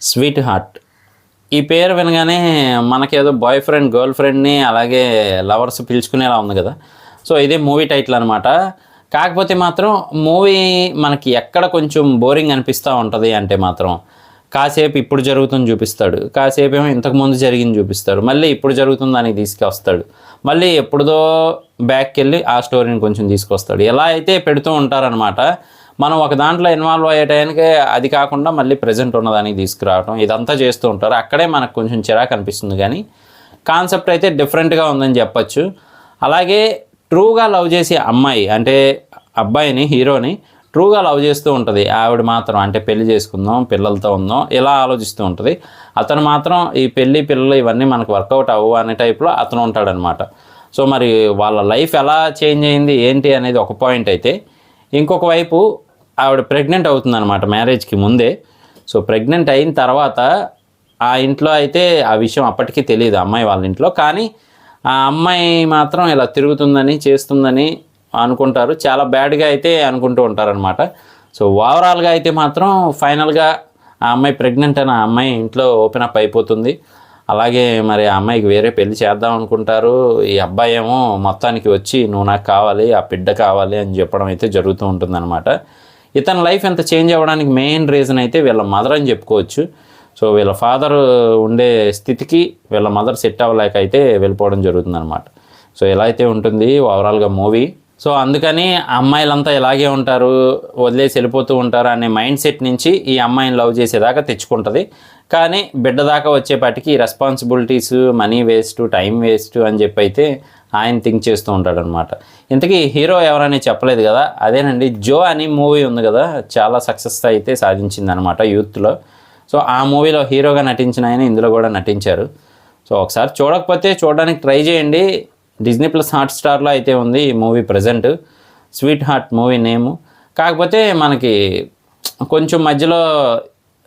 Sweet heart. ఈ పేరు వినగానే మనకేదో బాయ్ ఫ్రెండ్, గర్ల్ ఫ్రెండ్‌ని అలాగే లవర్స్ పిలుచుకునేలా ఉంది కదా! సో, ఇదే మూవీ టైటిల్ అనమాట. కాకపోతే మాత్రం మూవీ మనకి ఎక్కడ కొంచెం బోరింగ్ అనిపిస్తూ ఉంటది అంటే మాత్రం, కాసేపు ఇప్పుడు జరుగుతుంది చూపిస్తాడు. కాసేపేమో ఇంతకుముందు జరిగింది చూపిస్తాడు. మళ్ళీ ఇప్పుడు జరుగుతుందానికి తీసుకొస్తాడు. మళ్ళీ ఎప్పుడుదో బ్యాక్‌కెళ్ళి ఆ స్టోరీని కొంచెం తీసుకొస్తాడు. ఎలా అయితే పెడుతూ ఉంటారనమాట. మనం ఒక దాంట్లో ఇన్వాల్వ్ అయ్యే టయానికి అది కాకుండా మళ్ళీ ప్రెజెంట్ ఉన్నదానికి తీసుకురావడం ఇదంతా చేస్తూ ఉంటారు. అక్కడే మనకు కొంచెం చిరాకు అనిపిస్తుంది కానీ కాన్సెప్ట్ అయితే డిఫరెంట్గా ఉందని చెప్పచ్చు. అలాగే ట్రూగా లవ్ చేసే అమ్మాయి అంటే అబ్బాయిని, హీరోని ట్రూగా లవ్ చేస్తూ ఉంటుంది. ఆవిడ మాత్రం అంటే పెళ్లి చేసుకుందాం, పిల్లలతో ఉందాం ఇలా ఆలోచిస్తూ ఉంటుంది. అతను మాత్రం ఈ పెళ్ళి, పిల్లలు ఇవన్నీ మనకు వర్కౌట్ అవ్వవు అనే టైప్లో అతను ఉంటాడనమాట. సో మరి వాళ్ళ లైఫ్ ఎలా చేంజ్ అయింది ఏంటి అనేది ఒక పాయింట్ అయితే, ఇంకొక వైపు ఆవిడ ప్రెగ్నెంట్ అవుతుందన్నమాట మ్యారేజ్కి ముందే. సో ప్రెగ్నెంట్ అయిన తర్వాత ఆ ఇంట్లో అయితే ఆ విషయం అప్పటికీ తెలియదు అమ్మాయి వాళ్ళ ఇంట్లో. కానీ ఆ అమ్మాయి మాత్రం ఇలా తిరుగుతుందని, చేస్తుందని అనుకుంటారు. చాలా బ్యాడ్గా అయితే అనుకుంటూ ఉంటారనమాట. సో ఓవరాల్గా అయితే మాత్రం ఫైనల్గా ఆ అమ్మాయి ప్రెగ్నెంట్ అని ఆ అమ్మాయి ఇంట్లో ఓపెన్ అప్ అయిపోతుంది. అలాగే మరి ఆ అమ్మాయికి వేరే పెళ్లి చేద్దాం అనుకుంటారు. ఈ అబ్బాయి ఏమో మొత్తానికి వచ్చి నువ్వు నాకు కావాలి, ఆ బిడ్డ కావాలి అని చెప్పడం అయితే జరుగుతూ ఉంటుందన్నమాట. ఇతని లైఫ్ ఎంత చేంజ్ అవ్వడానికి మెయిన్ రీజన్ అయితే వీళ్ళ మదర్ అని చెప్పుకోవచ్చు. సో వీళ్ళ ఫాదర్ ఉండే స్థితికి వీళ్ళ మదర్ సెట్ అవ్వలేక అయితే వెళ్ళిపోవడం జరుగుతుందన్నమాట. సో ఇలా అయితే ఉంటుంది ఓవరాల్గా మూవీ. సో అందుకని అమ్మాయిలంతా ఇలాగే ఉంటారు, వదిలేసి వెళ్ళిపోతూ ఉంటారు అనే మైండ్ సెట్ నుంచి ఈ అమ్మాయిని లవ్ చేసేదాకా తెచ్చుకుంటుంది. కానీ బిడ్డ దాకా వచ్చేపాటికి responsibilities, money waste, time waste అని చెప్పి అయితే ఆయన థింక్ చేస్తూ ఉంటాడనమాట. ఇంతకీ హీరో ఎవరని చెప్పలేదు కదా, అదేనండి జో అని మూవీ ఉంది కదా, చాలా సక్సెస్ అయితే సాధించింది అనమాట యూత్లో. సో ఆ మూవీలో హీరోగా నటించిన ఆయన ఇందులో కూడా నటించారు. సో ఒకసారి చూడకపోతే చూడడానికి ట్రై చేయండి. డిజ్నీ ప్లస్ హాట్‌స్టార్లో అయితే ఉంది ఈ movie present. Sweet heart movie నేము. కాకపోతే మనకి కొంచెం మధ్యలో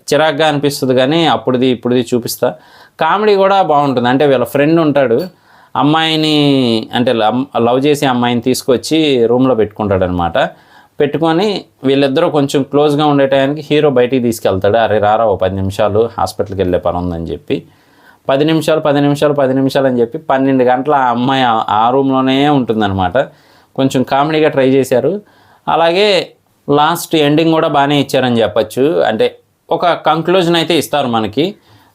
చిరాగ్గా అనిపిస్తుంది కానీ అప్పుడుది ఇప్పుడుది చూపిస్తా. కామెడీ కూడా బాగుంటుంది. అంటే వీళ్ళ ఫ్రెండ్ ఉంటాడు, అమ్మాయిని అంటే లవ్ చేసి అమ్మాయిని తీసుకొచ్చి రూమ్లో పెట్టుకుంటాడనమాట. పెట్టుకొని వీళ్ళిద్దరూ కొంచెం క్లోజ్గా ఉండే టైంకి హీరో బయటికి తీసుకెళ్తాడు. అరే రారా ఓ 10 నిమిషాలు హాస్పిటల్కి వెళ్ళే పని ఉందని చెప్పి 10 నిమిషాలు అని చెప్పి 12 గంటల ఆ అమ్మాయి ఆ రూమ్లోనే ఉంటుందన్నమాట. కొంచెం కామెడీగా ట్రై చేశారు. అలాగే లాస్ట్ ఎండింగ్ కూడా బాగానే ఇచ్చారని చెప్పచ్చు. అంటే ఒక కంక్లూజన్ అయితే ఇస్తారు మనకి.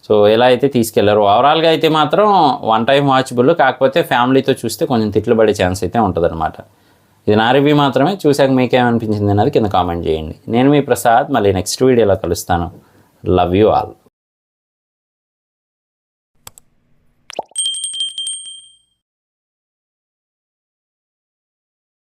సో ఇలా అయితే తీసుకెళ్లారు. ఓవరాల్గా అయితే మాత్రం వన్ టైం వాచబుల్. కాకపోతే ఫ్యామిలీతో చూస్తే కొంచెం తిట్లు పడే ఛాన్స్ అయితే ఉంటుందన్నమాట. ఇది నా రివ్యూ మాత్రమే. చూశాక మీకేమనిపించింది అన్నది కింద కామెంట్ చేయండి. నేను మీ ప్రసాద్, మళ్ళీ నెక్స్ట్ వీడియోలో కలుస్తాను. Love you all.